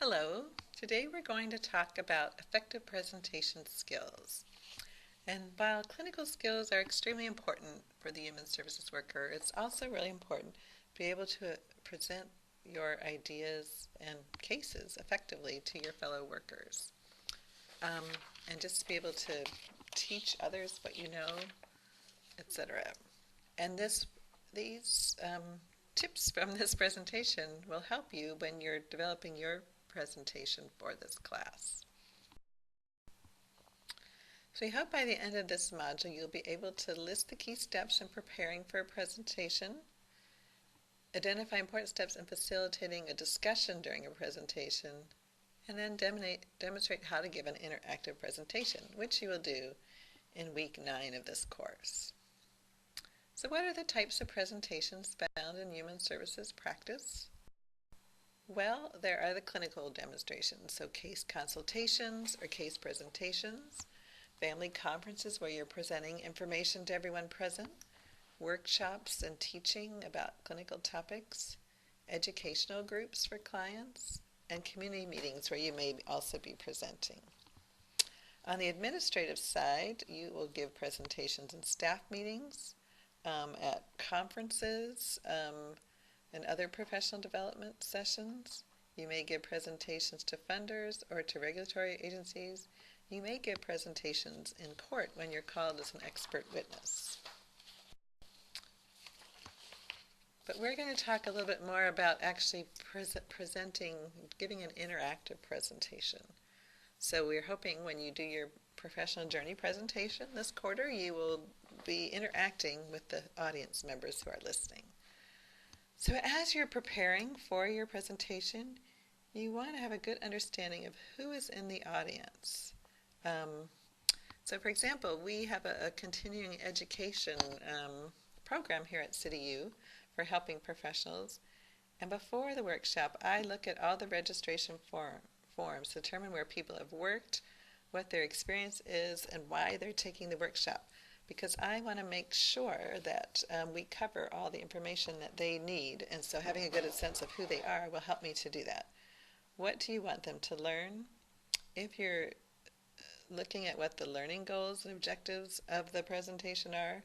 Hello, today we're going to talk about effective presentation skills. And while clinical skills are extremely important for the human services worker, it's also really important to be able to present your ideas and cases effectively to your fellow workers. Um, and just to be able to teach others what you know, etc. And these tips from this presentation will help you when you're developing your presentation for this class. So we hope by the end of this module you'll be able to list the key steps in preparing for a presentation, identify important steps in facilitating a discussion during a presentation, and then demonstrate how to give an interactive presentation, which you will do in week 9 of this course. So what are the types of presentations found in human services practice? Well, there are the clinical demonstrations, so case consultations or case presentations, family conferences where you're presenting information to everyone present, workshops and teaching about clinical topics, educational groups for clients, and community meetings where you may also be presenting. On the administrative side, you will give presentations in staff meetings, at conferences, and other professional development sessions. You may give presentations to funders or to regulatory agencies. You may give presentations in court when you're called as an expert witness. But we're going to talk a little bit more about actually presenting, giving an interactive presentation. So we're hoping when you do your professional journey presentation this quarter, you will be interacting with the audience members who are listening. So as you're preparing for your presentation, you want to have a good understanding of who is in the audience. So for example, we have a continuing education program here at CityU for helping professionals. And before the workshop, I look at all the registration forms to determine where people have worked, what their experience is, and why they're taking the workshop. Because I want to make sure that we cover all the information that they need, and so having a good sense of who they are will help me to do that. What do you want them to learn? If you're looking at what the learning goals and objectives of the presentation are,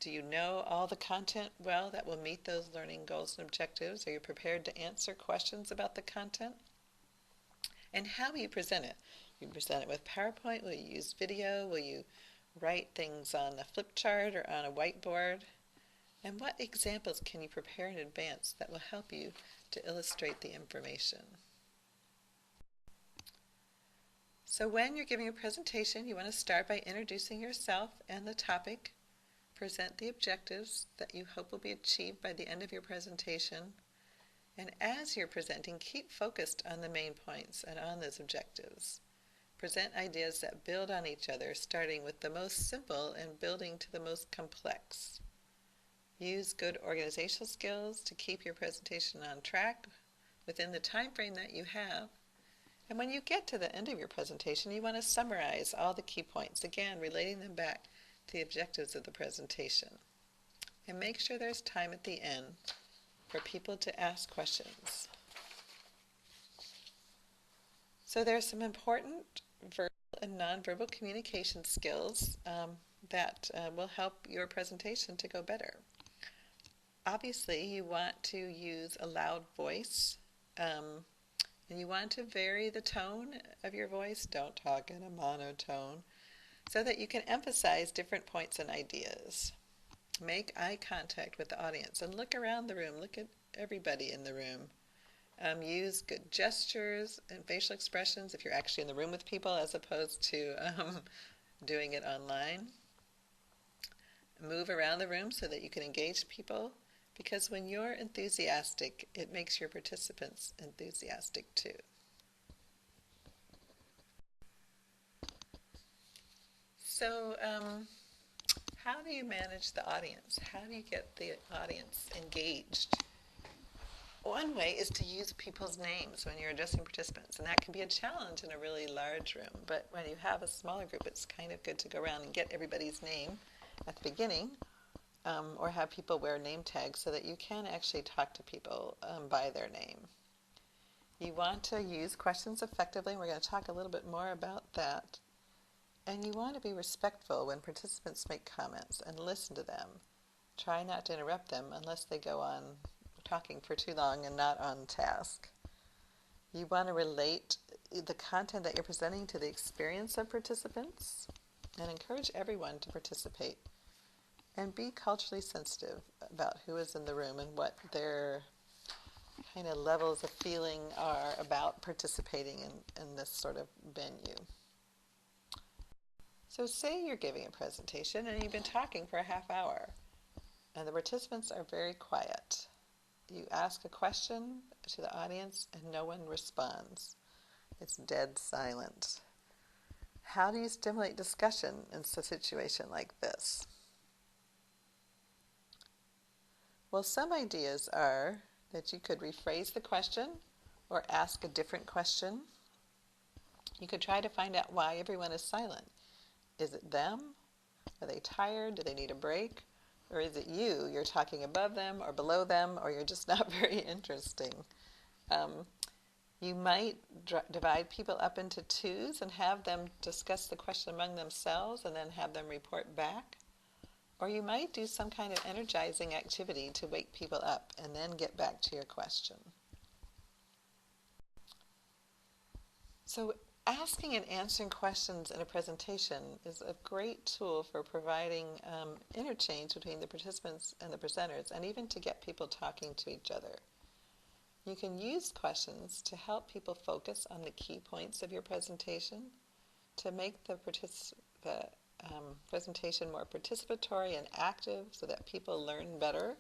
do you know all the content well that will meet those learning goals and objectives? Are you prepared to answer questions about the content? And how will you present it? You present it with PowerPoint? Will you use video? Will you write things on a flip chart or on a whiteboard? And what examples can you prepare in advance that will help you to illustrate the information? So when you're giving a presentation, you want to start by introducing yourself and the topic. Present the objectives that you hope will be achieved by the end of your presentation. And as you're presenting, keep focused on the main points and on those objectives. Present ideas that build on each other, starting with the most simple and building to the most complex. Use good organizational skills to keep your presentation on track within the time frame that you have. And when you get to the end of your presentation, you want to summarize all the key points, again, relating them back to the objectives of the presentation. And make sure there's time at the end for people to ask questions. So there's some important verbal and nonverbal communication skills that will help your presentation to go better. Obviously, you want to use a loud voice, and you want to vary the tone of your voice. Don't talk in a monotone, so that you can emphasize different points and ideas. Make eye contact with the audience and look around the room. Look at everybody in the room. Use good gestures and facial expressions if you're actually in the room with people as opposed to doing it online. Move around the room so that you can engage people, because when you're enthusiastic, it makes your participants enthusiastic too. So how do you manage the audience? How do you get the audience engaged? One way is to use people's names when you're addressing participants, and that can be a challenge in a really large room. But when you have a smaller group, it's kind of good to go around and get everybody's name at the beginning, or have people wear name tags so that you can actually talk to people by their name. You want to use questions effectively, and we're going to talk a little bit more about that. And you want to be respectful when participants make comments and listen to them. Try not to interrupt them unless they go on talking for too long and not on task. You want to relate the content that you're presenting to the experience of participants and encourage everyone to participate. And be culturally sensitive about who is in the room and what their kind of levels of feeling are about participating in this sort of venue. So say you're giving a presentation and you've been talking for a half hour and the participants are very quiet. You ask a question to the audience and no one responds. It's dead silent. How do you stimulate discussion in a situation like this? Well, some ideas are that you could rephrase the question or ask a different question. You could try to find out why everyone is silent. Is it them? Are they tired? Do they need a break? Or is it you? You're talking above them or below them, or you're just not very interesting. You might divide people up into twos and have them discuss the question among themselves and then have them report back. Or you might do some kind of energizing activity to wake people up and then get back to your question. So asking and answering questions in a presentation is a great tool for providing interchange between the participants and the presenters, and even to get people talking to each other. You can use questions to help people focus on the key points of your presentation, to make the presentation more participatory and active so that people learn better,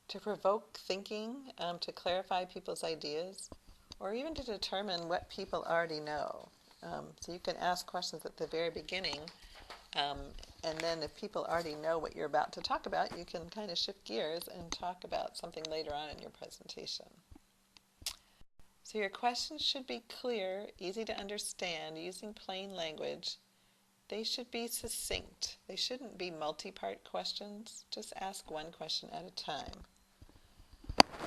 to provoke thinking, to clarify people's ideas, or even to determine what people already know. So you can ask questions at the very beginning, and then if people already know what you're about to talk about, you can kind of shift gears and talk about something later on in your presentation. So your questions should be clear, easy to understand, using plain language. They should be succinct. They shouldn't be multi-part questions. Just ask one question at a time.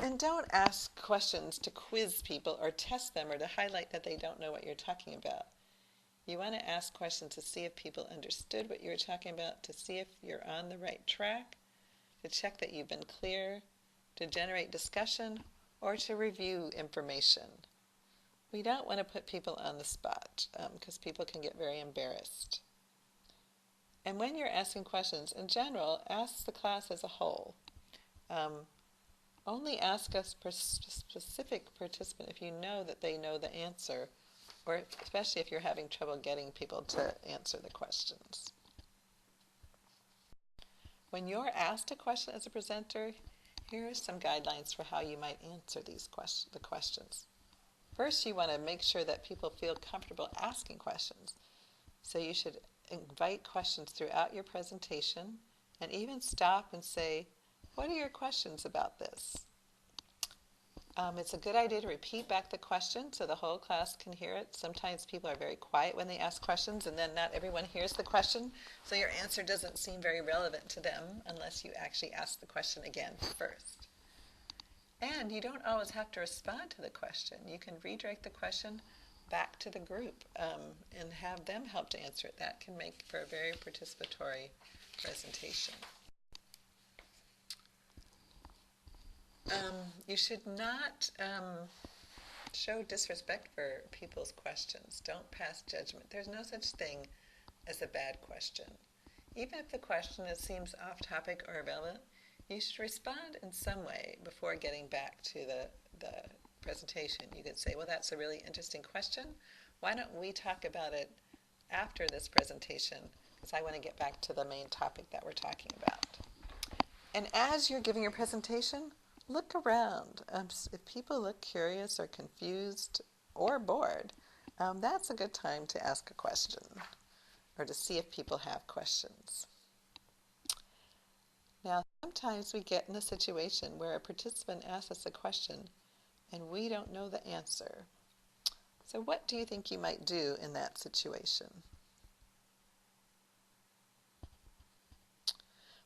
And don't ask questions to quiz people or test them or to highlight that they don't know what you're talking about. You want to ask questions to see if people understood what you were talking about, to see if you're on the right track, to check that you've been clear, to generate discussion, or to review information. We don't want to put people on the spot because people can get very embarrassed. And when you're asking questions, in general, ask the class as a whole. Only ask a specific participant if you know that they know the answer, or especially if you're having trouble getting people to answer the questions. When you're asked a question as a presenter, here are some guidelines for how you might answer the questions. First, you want to make sure that people feel comfortable asking questions. So you should invite questions throughout your presentation and even stop and say, what are your questions about this? It's a good idea to repeat back the question so the whole class can hear it. Sometimes people are very quiet when they ask questions and then not everyone hears the question, so your answer doesn't seem very relevant to them unless you actually ask the question again first. And you don't always have to respond to the question. You can redirect the question back to the group and have them help to answer it. That can make for a very participatory presentation. You should not show disrespect for people's questions. Don't pass judgment. There's no such thing as a bad question. Even if the question seems off topic or irrelevant, you should respond in some way before getting back to the presentation. You could say, well, that's a really interesting question. Why don't we talk about it after this presentation? Because I want to get back to the main topic that we're talking about. And as you're giving your presentation, look around. If people look curious or confused or bored, that's a good time to ask a question or to see if people have questions. Now, sometimes we get in a situation where a participant asks us a question and we don't know the answer. So what do you think you might do in that situation?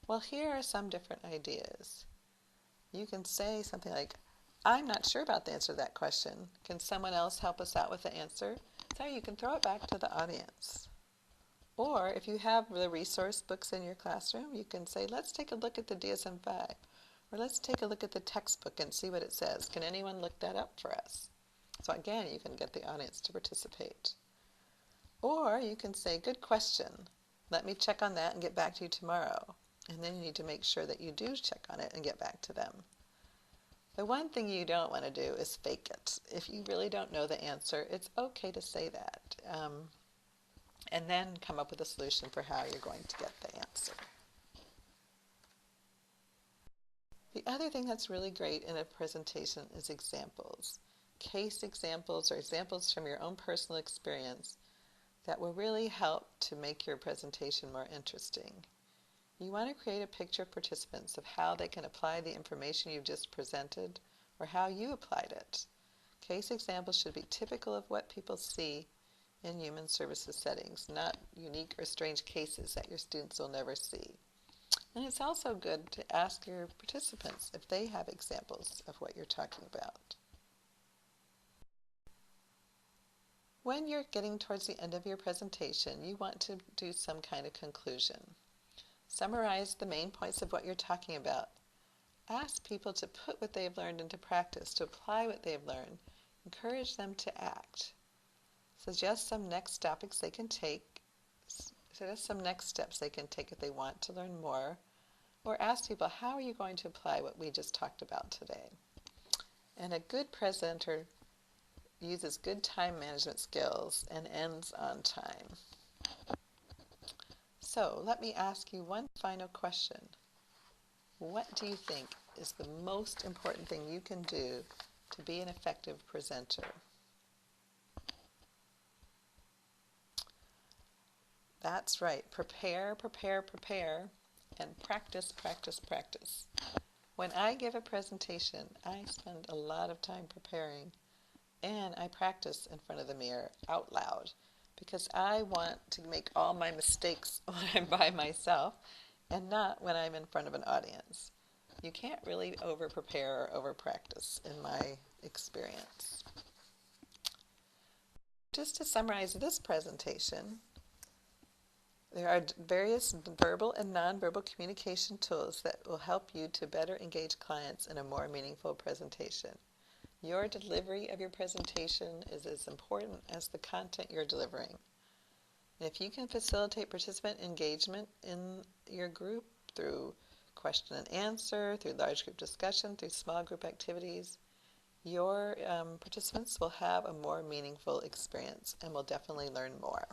Well, here are some different ideas. You can say something like, I'm not sure about the answer to that question. Can someone else help us out with the answer? So you can throw it back to the audience. Or if you have the resource books in your classroom, you can say, let's take a look at the DSM-5. Or let's take a look at the textbook and see what it says. Can anyone look that up for us? So again, you can get the audience to participate. Or you can say, good question. Let me check on that and get back to you tomorrow. And then you need to make sure that you do check on it and get back to them. The one thing you don't want to do is fake it. If you really don't know the answer, it's okay to say that. And then come up with a solution for how you're going to get the answer. The other thing that's really great in a presentation is examples. Case examples or examples from your own personal experience that will really help to make your presentation more interesting. You want to create a picture of participants of how they can apply the information you've just presented or how you applied it. Case examples should be typical of what people see in human services settings, not unique or strange cases that your students will never see. And it's also good to ask your participants if they have examples of what you're talking about. When you're getting towards the end of your presentation, you want to do some kind of conclusion. Summarize the main points of what you're talking about. Ask people to put what they've learned into practice, to apply what they've learned. Encourage them to act. Suggest some next topics they can take. Suggest some next steps they can take if they want to learn more. Or ask people, how are you going to apply what we just talked about today? And a good presenter uses good time management skills and ends on time. So let me ask you one final question. What do you think is the most important thing you can do to be an effective presenter? That's right. Prepare, prepare, prepare, and practice, practice, practice. When I give a presentation, I spend a lot of time preparing, and I practice in front of the mirror out loud because I want to make all my mistakes when I'm by myself and not when I'm in front of an audience. You can't really over-prepare or over-practice in my experience. Just to summarize this presentation, there are various verbal and nonverbal communication tools that will help you to better engage clients in a more meaningful presentation. Your delivery of your presentation is as important as the content you're delivering. And if you can facilitate participant engagement in your group through question and answer, through large group discussion, through small group activities, your participants will have a more meaningful experience and will definitely learn more.